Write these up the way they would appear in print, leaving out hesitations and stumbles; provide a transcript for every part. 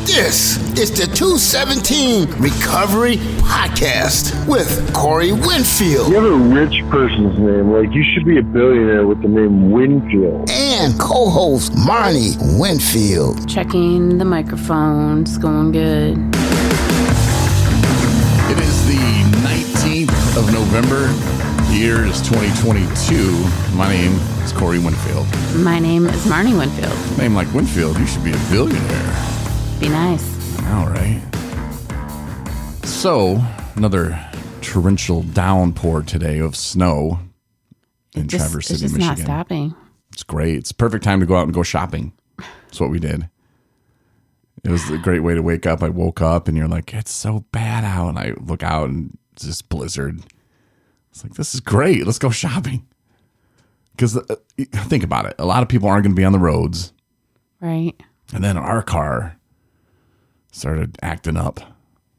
This is the 217 Recovery Podcast with Corey Winfield. You have a rich person's name. Like, you should be a billionaire with the name Winfield. And co-host Marnie Winfield. Checking the microphone. It's going good. It is the 19th of November. The year is 2022. My name is Corey Winfield. My name is Marnie Winfield. Name like Winfield, you should be a billionaire. Be nice. All right. So, another torrential downpour today of snow in Traverse City, Michigan. It's Michigan. not stopping. It's great. It's a perfect time to go out and go shopping. That's what we did. It was a great way to wake up. I woke up and you're like, it's so bad out. And I look out and it's just blizzard. It's like, this is great. Let's go shopping. Because think about it. A lot of people aren't going to be on the roads. Right. And then our car started acting up.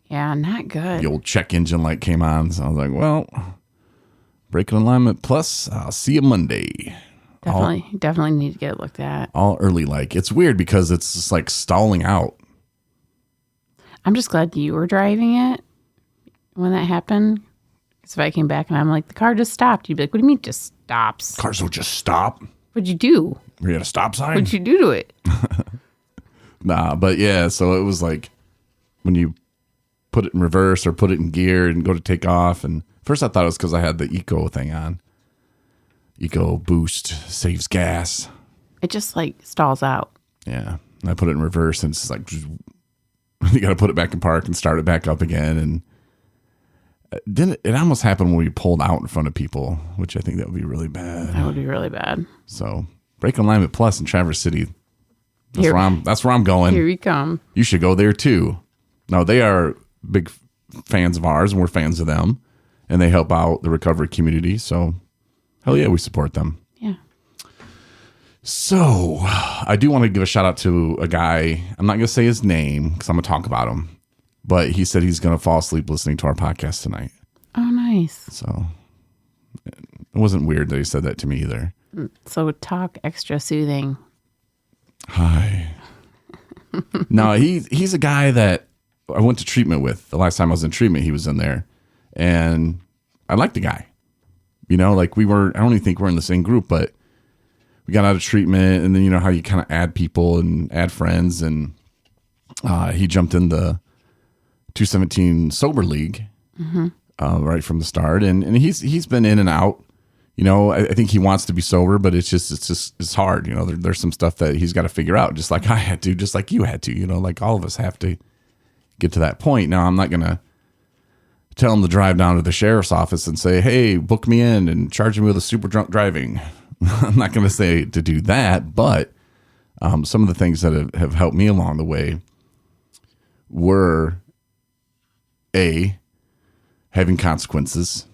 Yeah, not good. The old check engine light came on. So I was like, well, braking alignment plus, I'll see you Monday. Definitely need to get it looked at. All early like. It's weird because it's just like stalling out. I'm just glad you were driving it when that happened. Because if I came back and I'm like, the car just stopped, you'd be like, what do you mean it just stops? Cars will just stop. What'd you do? We had a stop sign. What'd you do to it? Nah, but yeah, so it was like when you put it in reverse or put it in gear and go to take off. And first I thought it was because I had the Eco thing on. Eco Boost saves gas. It just like stalls out. Yeah. And I put it in reverse and it's just like, you got to put it back in park and start it back up again. And then it almost happened when we pulled out in front of people, which I think that would be really bad. That would be really bad. So Brake Alignment Plus in Traverse City. That's where I'm going. Here we come. You should go there too. No, they are big fans of ours and we're fans of them. And they help out the recovery community. So hell yeah, we support them. Yeah. So I do want to give a shout out to a guy. I'm not going to say his name because I'm going to talk about him. But he said he's going to fall asleep listening to our podcast tonight. Oh, nice. So it wasn't weird that he said that to me either. So talk extra soothing. Hi. No, he's a guy that I went to treatment with. The last time I was in treatment, he was in there. And I liked the guy. You know, like I don't even think we're in the same group, but we got out of treatment. And then, you know, how you kind of add people and add friends. And he jumped in the 217 Sober League right from the start. And he's been in and out. You know, I think he wants to be sober, but it's hard. You know, there's some stuff that he's got to figure out, just like I had to, just like you had to, you know, like all of us have to get to that point. Now, I'm not going to tell him to drive down to the sheriff's office and say, hey, book me in and charge me with a super drunk driving. I'm not going to say to do that, but some of the things that have helped me along the way were having consequences.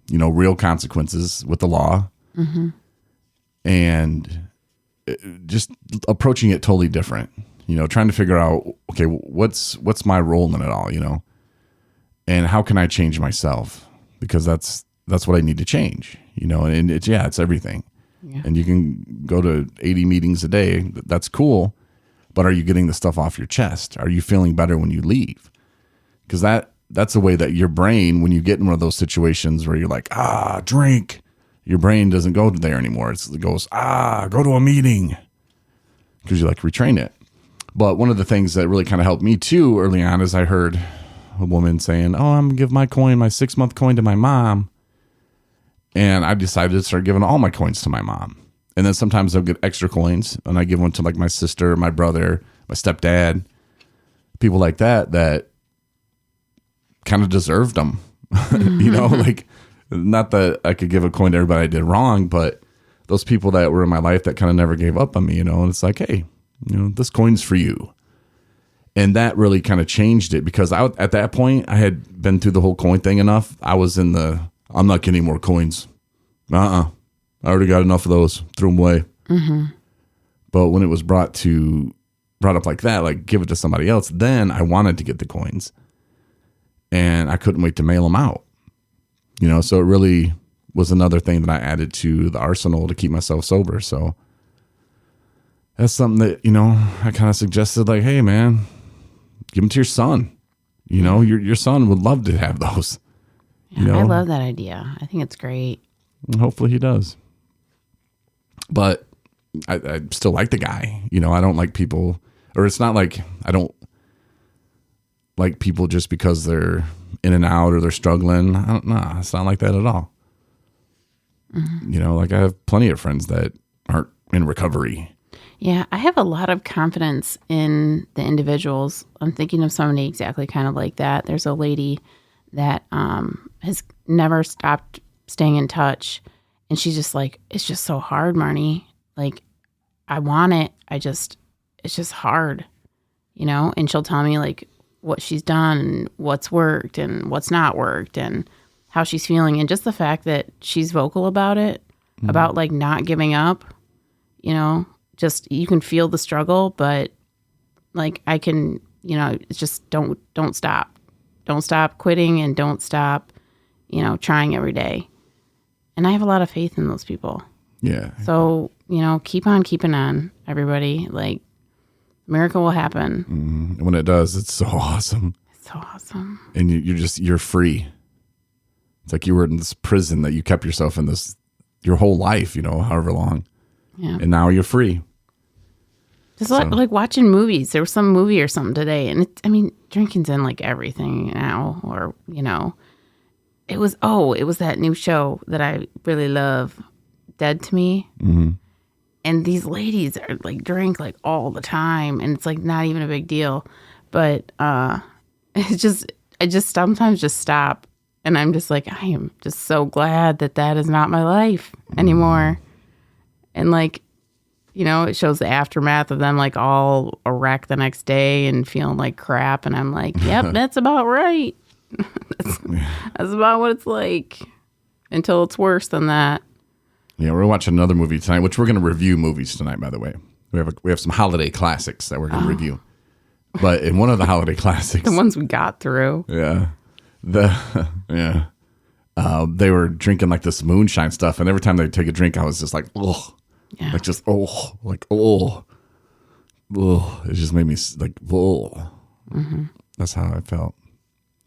You know, real consequences with the law, and just approaching it totally different. You know, trying to figure out, okay, what's my role in it all? You know, and how can I change myself? Because that's what I need to change. You know, and it's everything. Yeah. And you can go to 80 meetings a day. That's cool, but are you getting the stuff off your chest? Are you feeling better when you leave? Because that's the way that your brain, when you get in one of those situations where you're like, drink, your brain doesn't go there anymore. It goes, go to a meeting, because you like retrain it. But one of the things that really kind of helped me too early on is I heard a woman saying, I'm going to give my 6-month coin to my mom. And I decided to start giving all my coins to my mom. And then sometimes I'll get extra coins and I give one to like my sister, my brother, my stepdad, people like that kind of deserved them. You know, like, not that I could give a coin to everybody I did wrong, but those people that were in my life that kind of never gave up on me, you know, and it's like, hey, you know, this coin's for you. And that really kind of changed it, because at that point I had been through the whole coin thing enough. I was in I'm not getting more coins. I already got enough of those. Threw them away. But when it was brought up like that, like give it to somebody else, then I wanted to get the coins. And I couldn't wait to mail them out. You know, so it really was another thing that I added to the arsenal to keep myself sober. So that's something that, you know, I kind of suggested, like, hey, man, Give them to your son. You know, your son would love to have those. Yeah, You know? I love that idea. I think it's great. And hopefully he does. But I still like the guy. You know, I don't like people, or it's not like I don't like people just because they're in and out or they're struggling. Nah, it's not like that at all. You know, like I have plenty of friends that aren't in recovery. Yeah, I have a lot of confidence in the individuals. I'm thinking of somebody exactly kind of like that. There's a lady that has never stopped staying in touch. And she's just like, it's just so hard, Marnie. Like, I want it. It's just hard, you know? And she'll tell me like what she's done and what's worked and what's not worked and how she's feeling. And just the fact that she's vocal about it, about like not giving up, you know, just you can feel the struggle, but like I can, you know, it's just don't stop. Don't stop quitting and don't stop, you know, trying every day. And I have a lot of faith in those people. Yeah. So, you know, keep on keeping on, everybody. Like, miracle will happen. And when it does, it's so awesome. It's so awesome. And you're free. It's like you were in this prison that you kept yourself in this your whole life, you know, however long. Yeah. And now you're free. Just like watching movies. There was some movie or something today. And I mean, drinking's in like everything now, or, you know. It was that new show that I really love, Dead to Me. Mm-hmm. And these ladies are like drink like all the time, and it's like not even a big deal. But I just sometimes just stop, and I'm just like, I am just so glad that is not my life anymore. And like, you know, it shows the aftermath of them like all a wreck the next day and feeling like crap, and I'm like, yep, that's about right. That's about what it's like until it's worse than that. Yeah, we're watching another movie tonight, which we're going to review movies tonight, by the way. We have some holiday classics that we're going to review. But in one of the holiday classics, The ones we got through. yeah, they were drinking like this moonshine stuff, and every time they take a drink, I was just like, oh, Yeah. like just oh, it just made me like, oh. Mm-hmm. That's how I felt.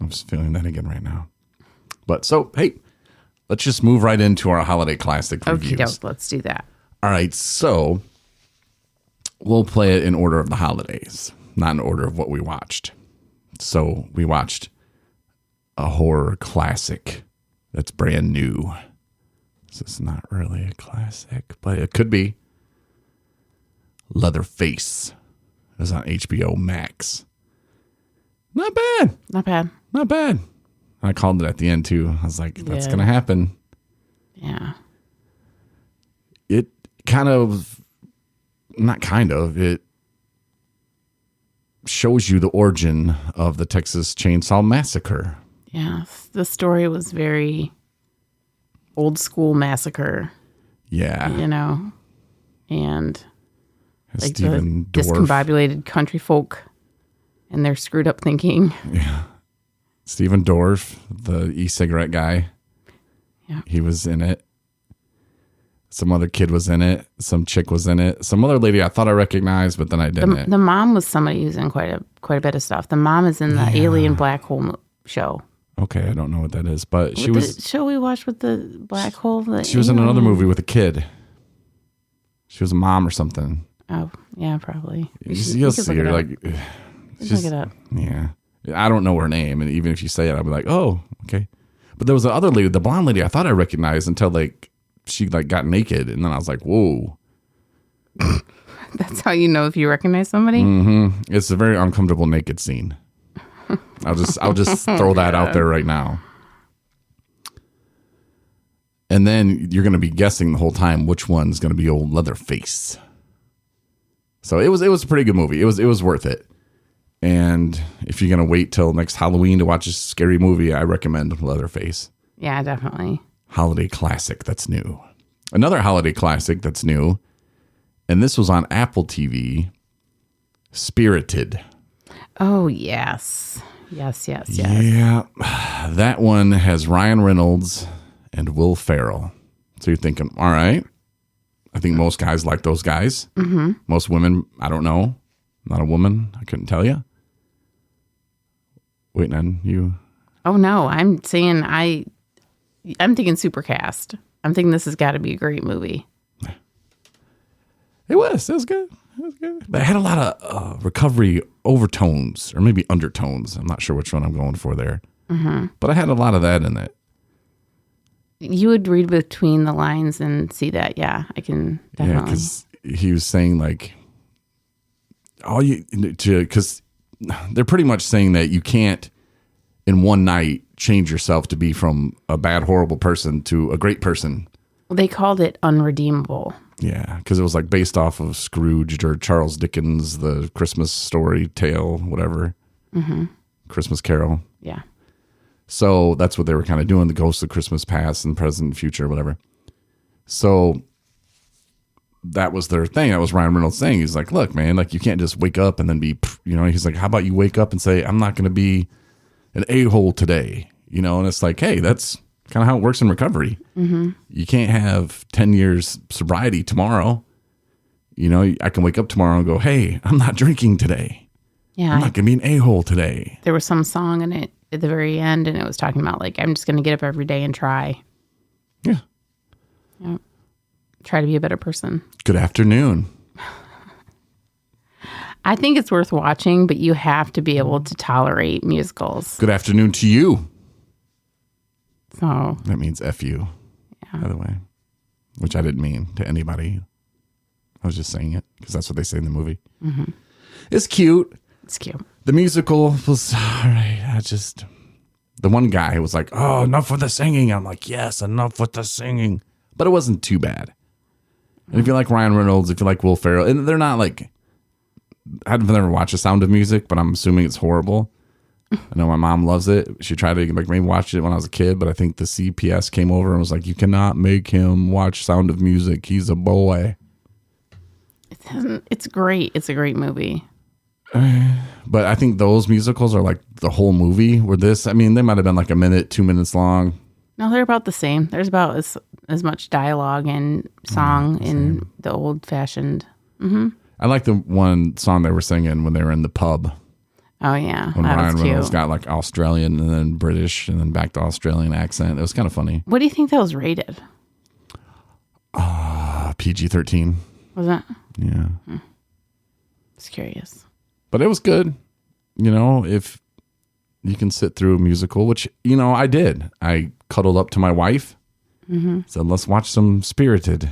I'm just feeling that again right now. But so, hey, let's just move right into our holiday classic reviews. Okay, let's do that. All right, so we'll play it in order of the holidays, not in order of what we watched. So we watched a horror classic that's brand new. This is not really a classic, but it could be. Leatherface. It was on HBO Max. Not bad. Not bad. Not bad. I called it at the end, too. I was like, that's Yeah. going to happen. Yeah. It kind of, it shows you the origin of the Texas Chainsaw Massacre. Yeah. The story was very old school massacre, Yeah. you know, and like Stephen the Dorff. discombobulated country folk and their screwed up thinking. Stephen Dorff, the e-cigarette guy. Yeah. He was in it. Some other kid was in it. Some chick was in it. Some other lady I thought I recognized, but then I didn't. The mom was somebody who's in quite a bit of stuff. The mom is in the Alien Black Hole show. Okay, I don't know what that is, but she With was the show we watched with the black hole. she was in another movie with a kid. She was a mom or something. Oh, yeah, probably. You'll see her like Look it up. yeah. I don't know her name, and even if you say it, I'll be like, oh, okay. But there was the other lady, the blonde lady, I thought I recognized until like she like got naked, and then I was like, whoa. That's how you know if you recognize somebody. It's a very uncomfortable naked scene. I'll just throw that out there right now. And then you're going to be guessing the whole time which one's going to be old Leatherface. So it was a pretty good movie. It was worth it. And if you're going to wait till next Halloween to watch a scary movie, I recommend Leatherface. Yeah, definitely. Holiday classic that's new. Another holiday classic that's new, and this was on Apple TV, Spirited. Oh, yes. Yes. Yeah, that one has Ryan Reynolds and Will Ferrell. So you're thinking, all right. I think most guys like those guys. Mm-hmm. Most women, I don't know. I'm not a woman. I couldn't tell you. waiting on you. Oh no, I'm saying I'm thinking Supercast. I'm thinking this has got to be a great movie. It was good. But it had a lot of recovery overtones, or maybe undertones. I'm not sure which one I'm going for there. Mm-hmm. But I had a lot of that in it. You would read between the lines and see that. Yeah, I can definitely. Yeah, because he was saying like, because they're pretty much saying that you can't in one night change yourself to be from a bad, horrible person to a great person. They called it unredeemable. Yeah, because it was like based off of Scrooge or Charles Dickens, the Christmas story tale, whatever. Mm-hmm. Christmas Carol. Yeah. So that's what they were kind of doing, the ghosts of Christmas past and present and future, whatever. So that was their thing. That was Ryan Reynolds saying. He's like, look, man, like you can't just wake up and then be, he's like, how about you wake up and say, I'm not going to be an a-hole today, and it's like, hey, that's kind of how it works in recovery. Mm-hmm. You can't have 10 years sobriety tomorrow. I can wake up tomorrow and go, hey, I'm not drinking today. Yeah. I'm not going to be an a-hole today. There was some song in it at the very end, and it was talking about, like, I'm just going to get up every day and try. Yeah. Try to be a better person. Good afternoon. I think it's worth watching, but you have to be able to tolerate musicals. Good afternoon to you. So that means F you, by the way, which I didn't mean to anybody. I was just saying it because that's what they say in the movie. Mm-hmm. It's cute. It's cute. The musical was all right. The one guy was like, oh, enough with the singing. I'm like, yes, enough with the singing. But it wasn't too bad. And if you like Ryan Reynolds, if you like Will Ferrell, and they're not like, I've never watched The Sound of Music, but I'm assuming it's horrible. I know my mom loves it. She tried to make me watch it when I was a kid, but I think the CPS came over and was like, you cannot make him watch Sound of Music. He's a boy. It's great. It's a great movie. But I think those musicals are like the whole movie, where they might have been like a minute, 2 minutes long. No, they're about the same. There's about as much dialogue and song in the old-fashioned. Mm-hmm. I like the one song they were singing when they were in the pub. Oh, yeah. When that Ryan was Reynolds cute. got like Australian and then British and then back to Australian accent. It was kind of funny. What do you think that was rated? PG-13. Was it? Yeah. Just curious. But it was good. If you can sit through a musical, which, I did. I cuddled up to my wife. Mm-hmm. Said, let's watch some Spirited.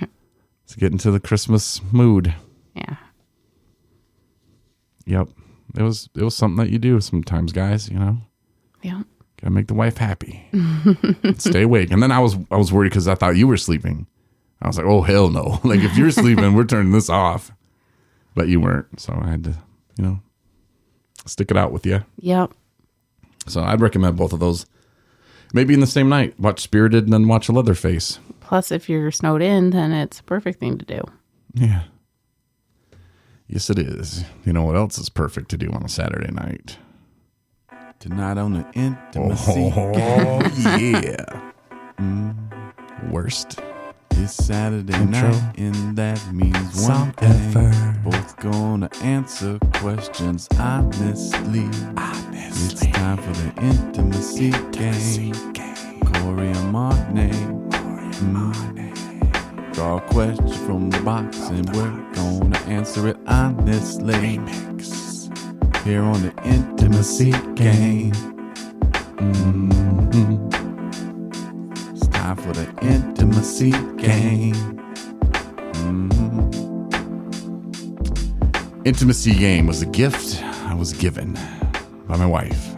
Let's get into the Christmas mood. Yeah. Yep. It was something that you do sometimes, guys, Yeah. Gotta make the wife happy. Stay awake. And then I was worried because I thought you were sleeping. I was like, oh, hell no. Like, if you're sleeping, we're turning this off. But you weren't. So I had to, stick it out with you. Yep. So I'd recommend both of those. Maybe in the same night. Watch Spirited and then watch Leatherface. Plus, if you're snowed in, then it's a perfect thing to do. Yeah. Yes, it is. You know what else is perfect to do on a Saturday night? Tonight on the Intimacy. Oh, yeah. Worst. It's Saturday night, and that means one thing. Both gonna answer questions honestly. It's time for the Intimacy Game. Corey and Marnay. Draw a question from the box, and we're gonna answer it honestly. Here on the Intimacy Game. It's time for the Intimacy Game. Intimacy Game was a gift I was given by my wife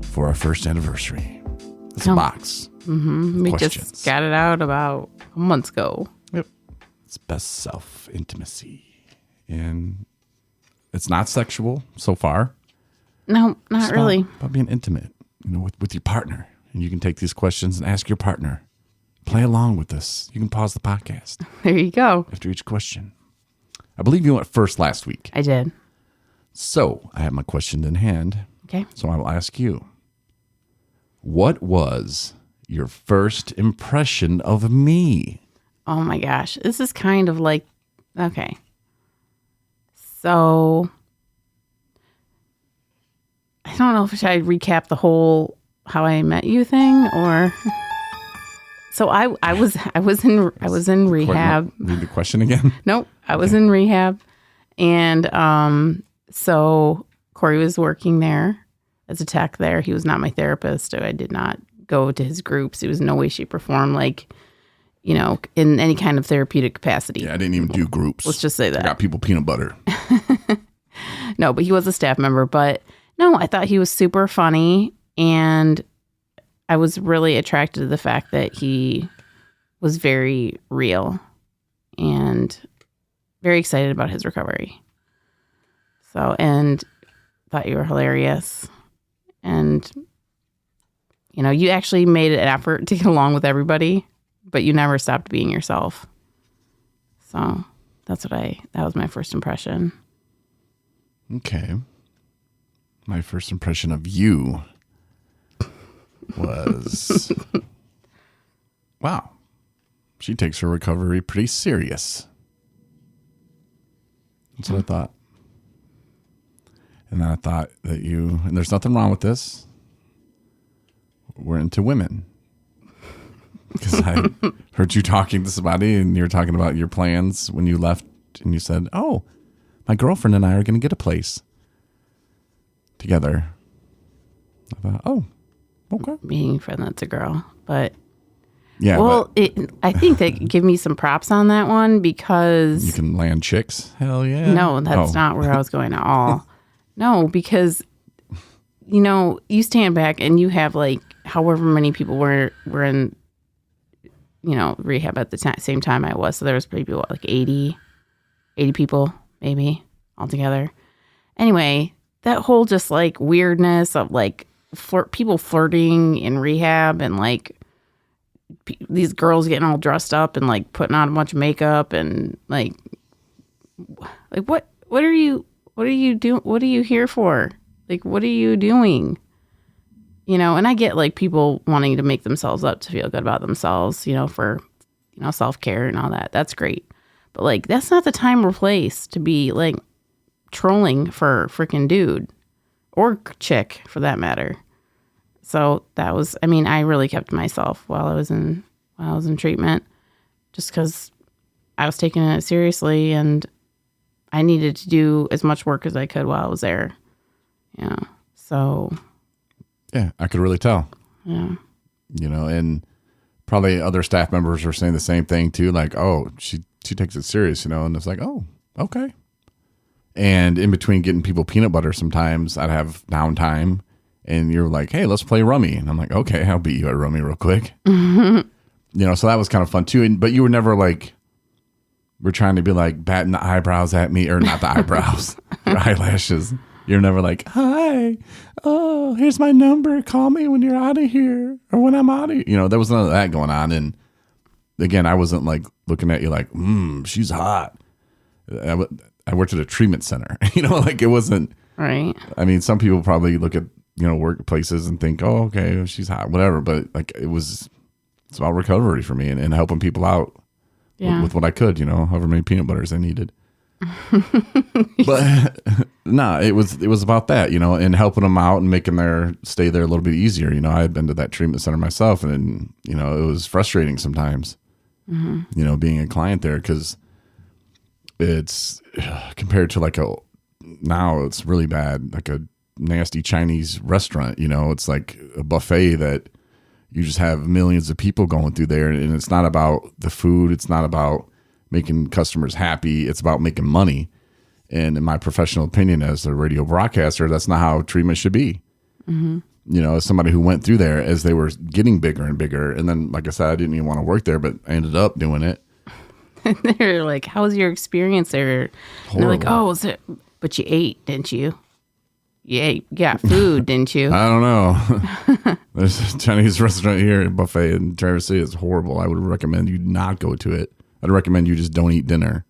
for our first anniversary. It's a box. Mm-hmm. We Questions. just got it out about a month ago. Yep. It's best self intimacy. And it's not sexual so far. No, not It's really. about being intimate, with your partner. And you can take these questions and ask your partner. Play along with this. You can pause the podcast There you go. after each question. I believe you went first last week. I did. So I have my question in hand. Okay. So I will ask you, what was your first impression of me? Oh my gosh. This is kind of like, okay. So don't know if should I recap the whole how I met you thing or. So I was in rehab. Read the question again. Nope, I was in rehab, and so Corey was working there as a tech there. He was not my therapist. So I did not go to his groups. It was no way, shape, or form like, in any kind of therapeutic capacity. Yeah, I didn't even do groups. Let's just say that. I got people peanut butter. No, but he was a staff member. But no, I thought he was super funny, and I was really attracted to the fact that he was very real and very excited about his recovery. So, and thought you were hilarious. And, you actually made an effort to get along with everybody, but you never stopped being yourself. So that was my first impression. Okay. My first impression of you was, wow, she takes her recovery pretty serious. That's what I thought. And then I thought that and there's nothing wrong with this, we're into women. Because I heard you talking to somebody and you were talking about your plans when you left, and you said, oh, my girlfriend and I are going to get a place together. I thought, oh, okay. Being friend that's a girl. But yeah, well, I think they give me some props on that one because you can land chicks. Hell yeah. No, that's not where I was going at all. No, because you stand back and you have like however many people were in rehab at the same time I was. So there was maybe like 80 people maybe altogether. Anyway, that whole just like weirdness of like people flirting in rehab and like these girls getting all dressed up and like putting on a bunch of makeup and like what are you doing? What are you here for? Like, what are you doing? And I get like people wanting to make themselves up to feel good about themselves, for, self-care and all that. That's great. But like, that's not the time or place to be like trolling for a freaking dude or chick for that matter. So that was, I really kept myself while I was in treatment just because I was taking it seriously and I needed to do as much work as I could while I was there. Yeah. So. Yeah, I could really tell. Yeah. And probably other staff members are saying the same thing too. Like, oh, she takes it serious, and it's like, oh, okay. And in between getting people peanut butter, sometimes I'd have downtime and you're like, hey, let's play rummy. And I'm like, okay, I'll beat you at rummy real quick. So that was kind of fun too. But you were never like, we're trying to be like batting the eyebrows at me, or not the eyebrows, your eyelashes. You're never like, hi, oh, here's my number. Call me when you're out of here or when I'm out of here. There was none of that going on. And again, I wasn't like looking at you like, she's hot. I worked at a treatment center, like it wasn't. Right. Some people probably look at, workplaces and think, oh, okay, she's hot, whatever. But like it's about recovery for me and helping people out with what I could, however many peanut butters I needed. But no, it was about that, and helping them out and making their stay there a little bit easier. I had been to that treatment center myself, and it was frustrating sometimes, being a client there, because it's compared to now it's really bad, like a nasty Chinese restaurant. It's like a buffet that you just have millions of people going through there, and it's not about the food, it's not about making customers happy, it's about making money. And in my professional opinion as a radio broadcaster, that's not how treatment should be. As somebody who went through there as they were getting bigger and bigger, and then like I said, I didn't even want to work there, but I ended up doing it. They're like, how was your experience there? And they're like, oh, but you ate, didn't you? You got food, didn't you? I don't know. There's a Chinese restaurant here, a buffet in Traverse City. It's horrible. I would recommend you not go to it. I'd recommend you just don't eat dinner.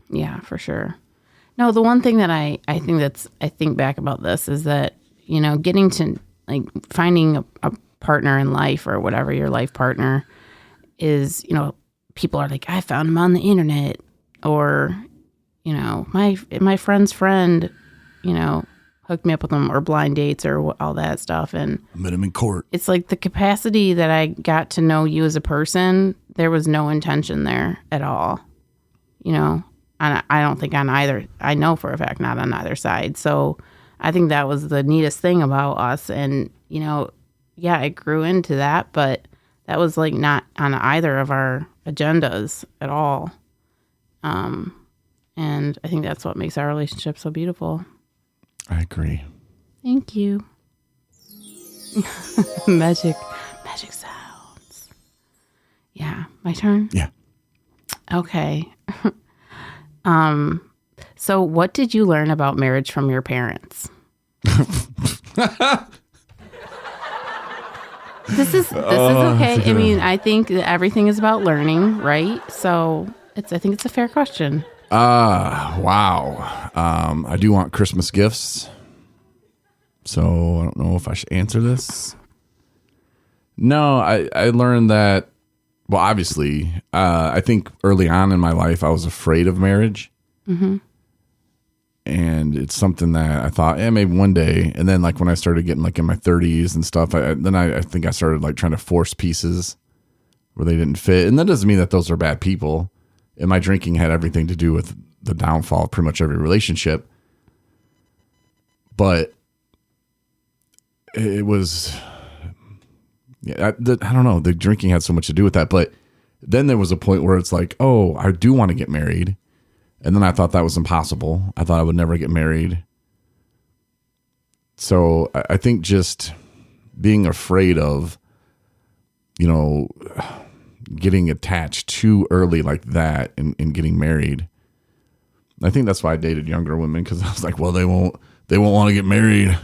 Yeah, for sure. No, the one thing that I think back about this is that, getting to like finding a partner in life or whatever your life partner is, people are like, I found him on the internet, or, my friend's friend, hooked me up with them or blind dates or all that stuff. And Met him in court. it's like the capacity that I got to know you as a person, there was no intention there at all. You know, and I don't think on either, I know for a fact not on either side. So I think that was the neatest thing about us. And, you know, yeah, it grew into that, but that was like not on either of our agendas at all. And I think that's what makes our relationship so beautiful. I agree. Thank you. Magic sounds. Yeah, my turn? Yeah. Okay. So what did you learn about marriage from your parents? This is okay. I mean, I think that everything is about learning, right? So I think it's a fair question. Wow. I do want Christmas gifts. So I don't know if I should answer this. No, I learned that, well, obviously, I think early on in my life, I was afraid of marriage. Mm-hmm. And it's something that I thought, maybe one day. And then like when I started getting like in my 30s and stuff, I think I started like trying to force pieces where they didn't fit. And that doesn't mean that those are bad people. And my drinking had everything to do with the downfall of pretty much every relationship. But it was, I don't know, the drinking had so much to do with that. But then there was a point where it's like, oh, I do want to get married. And then I thought that was impossible. I thought I would never get married. So I think just being afraid of, you know, getting attached too early like that and getting married. I think that's why I dated younger women, because I was like, well, they won't want to get married.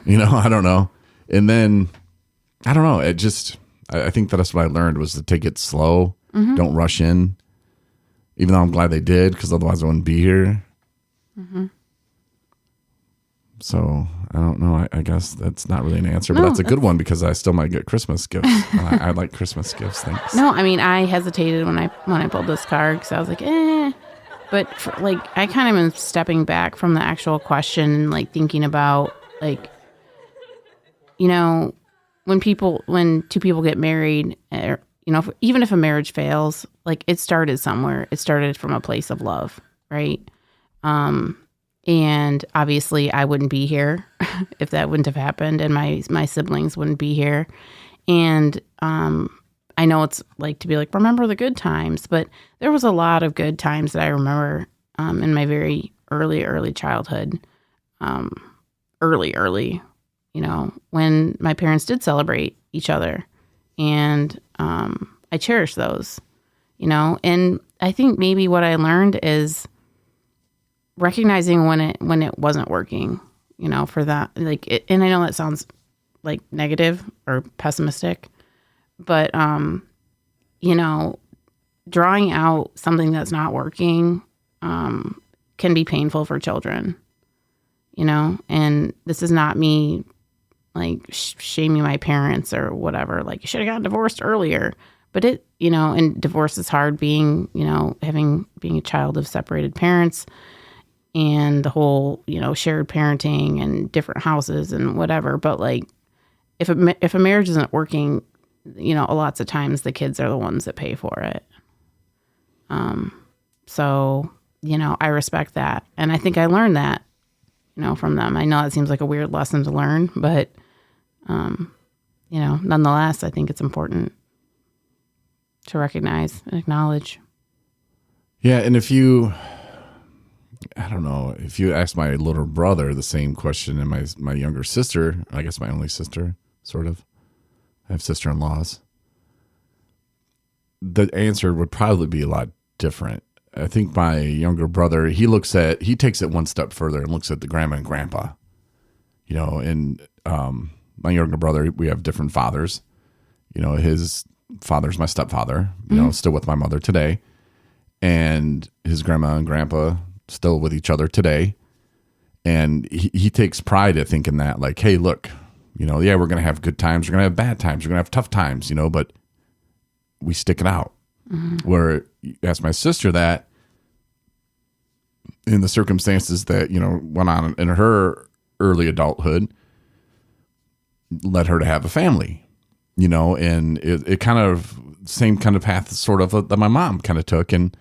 You know, I don't know. And then, I don't know. It just, I think that's what I learned was to take it slow. Mm-hmm. Don't rush in. Even though I'm glad they did, because otherwise I wouldn't be here. Mm-hmm. So, I don't know. I guess that's not really an answer, but that's a good one because I still might get Christmas gifts. I like Christmas gifts. Thanks. No, I mean, I hesitated when I pulled this card because I was like, But I kind of am stepping back from the actual question, like thinking about like, you know, when two people get married, you know, even if a marriage fails, like it started somewhere. It started from a place of love, right? And obviously I wouldn't be here if that wouldn't have happened, and my siblings wouldn't be here. And I know it's like to be like, remember the good times, but there was a lot of good times that I remember in my very early childhood, early, you know, when my parents did celebrate each other. And I cherish those, you know. And I think maybe what I learned is recognizing when it wasn't working, you know, for that. And I know that sounds like negative or pessimistic, but you know, drawing out something that's not working can be painful for children, you know. And this is not me like shaming my parents or whatever, like you should have gotten divorced earlier. But it, you know, and divorce is hard being, you know, being a child of separated parents and the whole, you know, shared parenting and different houses and whatever. But like if a marriage isn't working, you know, lots of times the kids are the ones that pay for it. So, you know, I respect that. And I think I learned that, you know, from them. I know it seems like a weird lesson to learn, but you know, nonetheless, I think it's important to recognize and acknowledge. Yeah, and if you ask my little brother the same question and my younger sister, I guess my only sister, sort of, I have sister-in-laws, the answer would probably be a lot different. I think my younger brother, he takes it one step further and looks at the grandma and grandpa, you know, and my younger brother, we have different fathers. You know, his father's my stepfather, you know, still with my mother today. And his grandma and grandpa still with each other today. And he takes pride at thinking that, like, hey, look, you know, yeah, we're going to have good times. We're going to have bad times. We're going to have tough times, you know, but we stick it out. Mm-hmm. Where you ask my sister that in the circumstances that, you know, went on in her early adulthood led her to have a family, and it kind of same kind of path sort of that my mom kind of took. And,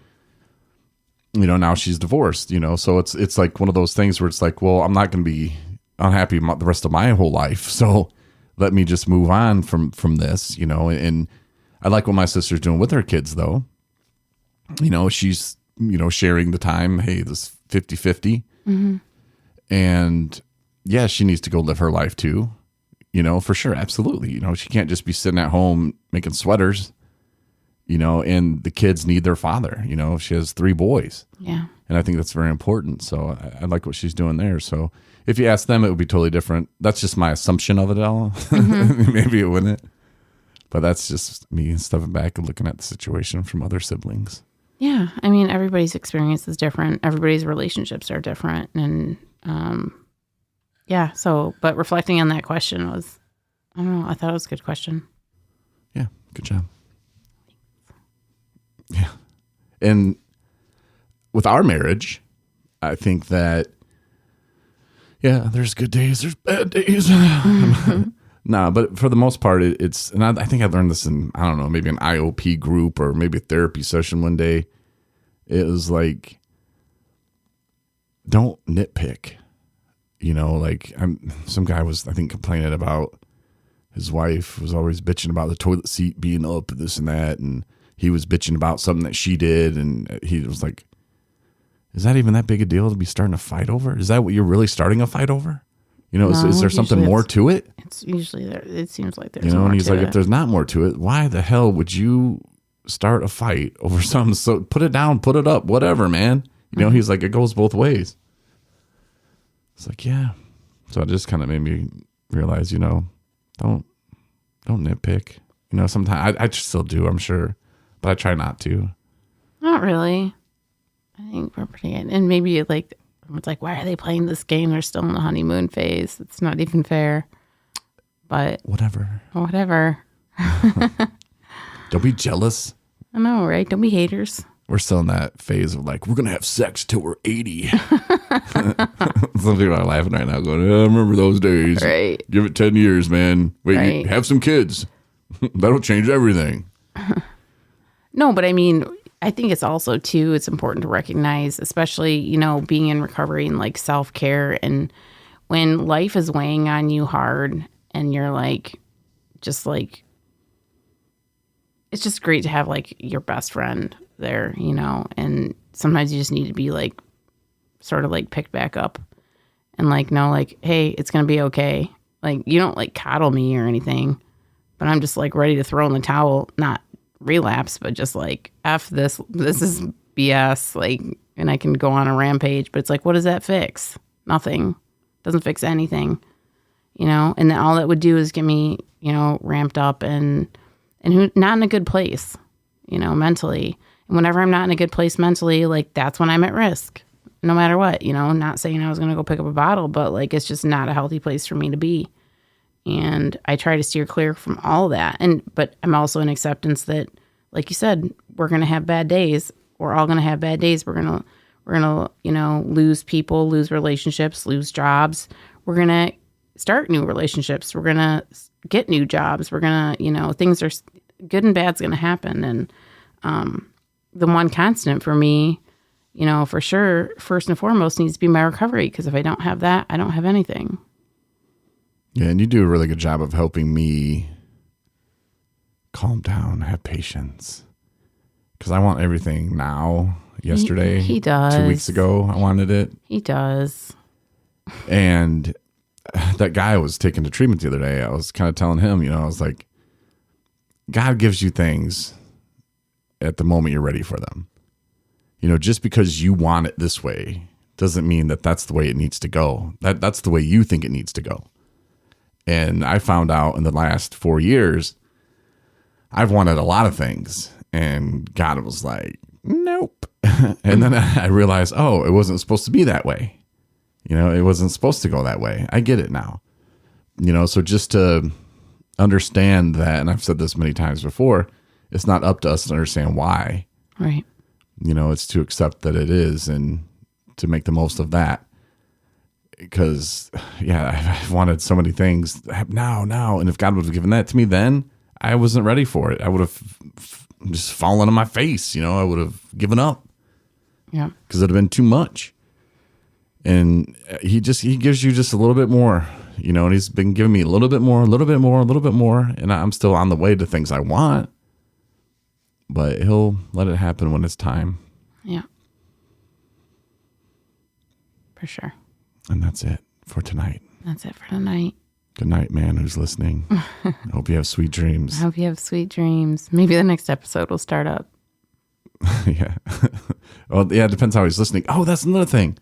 now she's divorced, so it's like one of those things where it's like, well, I'm not going to be unhappy the rest of my whole life. So let me just move on from this, and I like what my sister's doing with her kids though. She's, sharing the time. Hey, this 50-50. Mm-hmm. And yeah, she needs to go live her life too, for sure. Absolutely. She can't just be sitting at home making sweaters, and the kids need their father. She has 3 boys. Yeah. And I think that's very important. So I like what she's doing there. So if you ask them, it would be totally different. That's just my assumption of it all. Mm-hmm. Maybe it wouldn't. But that's just me stepping back and looking at the situation from other siblings. Yeah. I mean, everybody's experience is different. Everybody's relationships are different. And yeah. So, but reflecting on that question was, I don't know, I thought it was a good question. Yeah. Good job. Yeah. And with our marriage, I think that, yeah, there's good days, there's bad days. Mm-hmm. No, but for the most part, it's, and I think I learned this in, I don't know, maybe an IOP group or maybe a therapy session one day. It was like, don't nitpick. Some guy was, I think, complaining about his wife was always bitching about the toilet seat being up, this and that. And he was bitching about something that she did. And he was like, is that even that big a deal to be starting a fight over? Is that what you're really starting a fight over? Is there something more to it? It's usually there. It seems like there's more and he's to like, it. if there's not more to it, why the hell would you start a fight over something? So put it down, put it up, whatever, man. Mm-hmm. He's like, it goes both ways. It's like, yeah. So it just kind of made me realize, don't nitpick. Sometimes I still do, I'm sure, but I try not to. Not really. I think we're pretty good. And maybe it's like, why are they playing this game? They're still in the honeymoon phase. It's not even fair. But whatever. Don't be jealous. I know, right? Don't be haters. We're still in that phase of like, we're going to have sex till we're 80. Some people are laughing right now going, I remember those days. Right. Give it 10 years, man. Wait, right. Have some kids. That'll change everything. No, but I mean, I think it's also, too, it's important to recognize, especially, being in recovery and like self-care. And when life is weighing on you hard and you're like, just like, it's just great to have like your best friend there, and sometimes you just need to be like, sort of like picked back up and like, no, like, hey, it's going to be okay. Like, you don't like coddle me or anything, but I'm just like ready to throw in the towel, not relapse, but just like, F this is BS. Like, and I can go on a rampage, but it's like, what does that fix? Nothing. Doesn't fix anything, and then all that would do is get me, ramped up and not in a good place, mentally. And whenever I'm not in a good place mentally, like that's when I'm at risk, no matter what, not saying I was going to go pick up a bottle, but like, it's just not a healthy place for me to be. And I try to steer clear from all that. But I'm also in acceptance that, like you said, we're going to have bad days. We're all going to have bad days. We're going to, lose people, lose relationships, lose jobs. We're going to start new relationships. We're going to get new jobs. We're going to, things are good and bad's going to happen. And the one constant for me, for sure, first and foremost needs to be my recovery. Because if I don't have that, I don't have anything. Yeah, and you do a really good job of helping me calm down, have patience. Because I want everything now. Yesterday. He does. 2 weeks ago, I wanted it. He does. And that guy I was taking to treatment the other day, I was kind of telling him, I was like, God gives you things at the moment you're ready for them. Just because you want it this way doesn't mean that that's the way it needs to go. That's the way you think it needs to go. And I found out in the last 4 years, I've wanted a lot of things. And God was like, nope. And then I realized, it wasn't supposed to be that way. It wasn't supposed to go that way. I get it now. So just to understand that, and I've said this many times before, it's not up to us to understand why. Right. It's to accept that it is and to make the most of that. because I've wanted so many things now. And if God would have given that to me then, I wasn't ready for it. I would have just fallen on my face. I would have given up. Yeah. Because it would have been too much. And he gives you just a little bit more, and he's been giving me a little bit more. And I'm still on the way to things I want, but he'll let it happen when it's time. Yeah. For sure. And that's it for tonight. That's it for tonight. Good night, man who's listening. I hope you have sweet dreams. I hope you have sweet dreams. Maybe the next episode will start up. Yeah. Well, yeah, it depends how he's listening. Oh, that's another thing.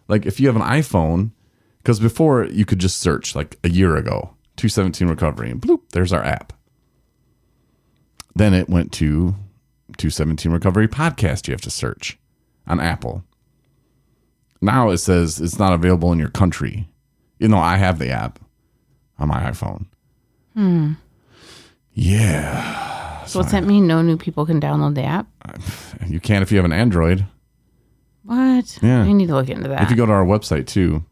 Like if you have an iPhone, because before you could just search like a year ago, 217 Recovery, and bloop, there's our app. Then it went to 217 Recovery Podcast. You have to search on Apple. Now it says it's not available in your country, even though I have the app on my iPhone. Yeah. So what's that mean? No new people can download the app? You can if you have an Android. What? Yeah. I need to look into that. If you go to our website too,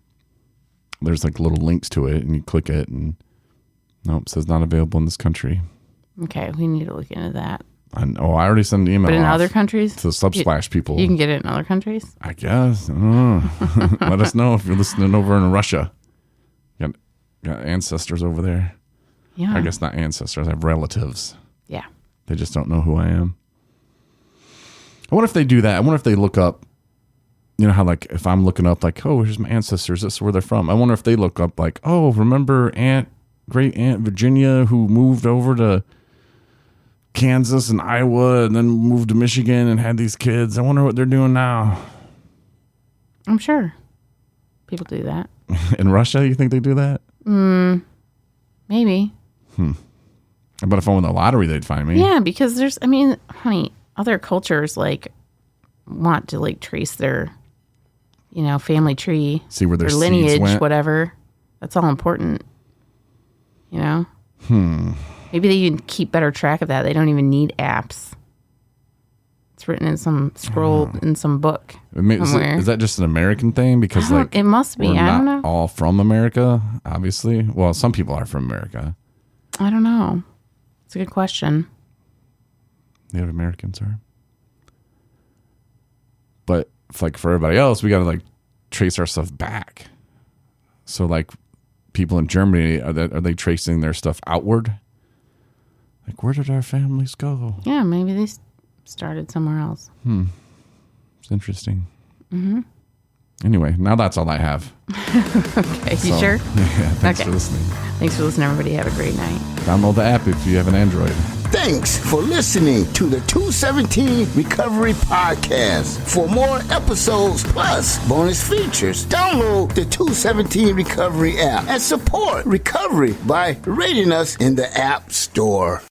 there's like little links to it, and you click it, and nope, it says not available in this country. Okay, we need to look into that. I already sent an email. But in off other countries? to the Subsplash people. You can get it in other countries? I guess. I don't know. Let us know if you're listening over in Russia. Got ancestors over there. Yeah. I guess not ancestors. I have relatives. Yeah. They just don't know who I am. I wonder if they do that. I wonder if they look up, how like if I'm looking up like, oh, here's my ancestors. This is where they're from. I wonder if they look up like, oh, remember great Aunt Virginia who moved over to Kansas and Iowa and then moved to Michigan and had these kids. I wonder what they're doing now. I'm sure people do that. In Russia, you think they do that? Maybe. But if I won the lottery, they'd find me. Yeah, because honey, other cultures like want to like trace their, family tree, See where their seeds lineage, went. whatever. That's all important. Maybe they can keep better track of that. They don't even need apps. It's written in some scroll in some book somewhere. Is that just an American thing? Because like it must be. we're I don't not know. all from America, obviously. Well, some people are from America. I don't know. It's a good question. Native Americans are. But for everybody else, we got to like trace our stuff back. So like people in Germany, are they tracing their stuff outward? Like, where did our families go? Yeah, maybe they started somewhere else. It's interesting. Anyway, now that's all I have. Okay, you sure? Yeah, thanks Okay. for listening. Thanks for listening, everybody. Have a great night. Download the app if you have an Android. Thanks for listening to the 217 Recovery Podcast. For more episodes plus bonus features, download the 217 Recovery app and support recovery by rating us in the App Store.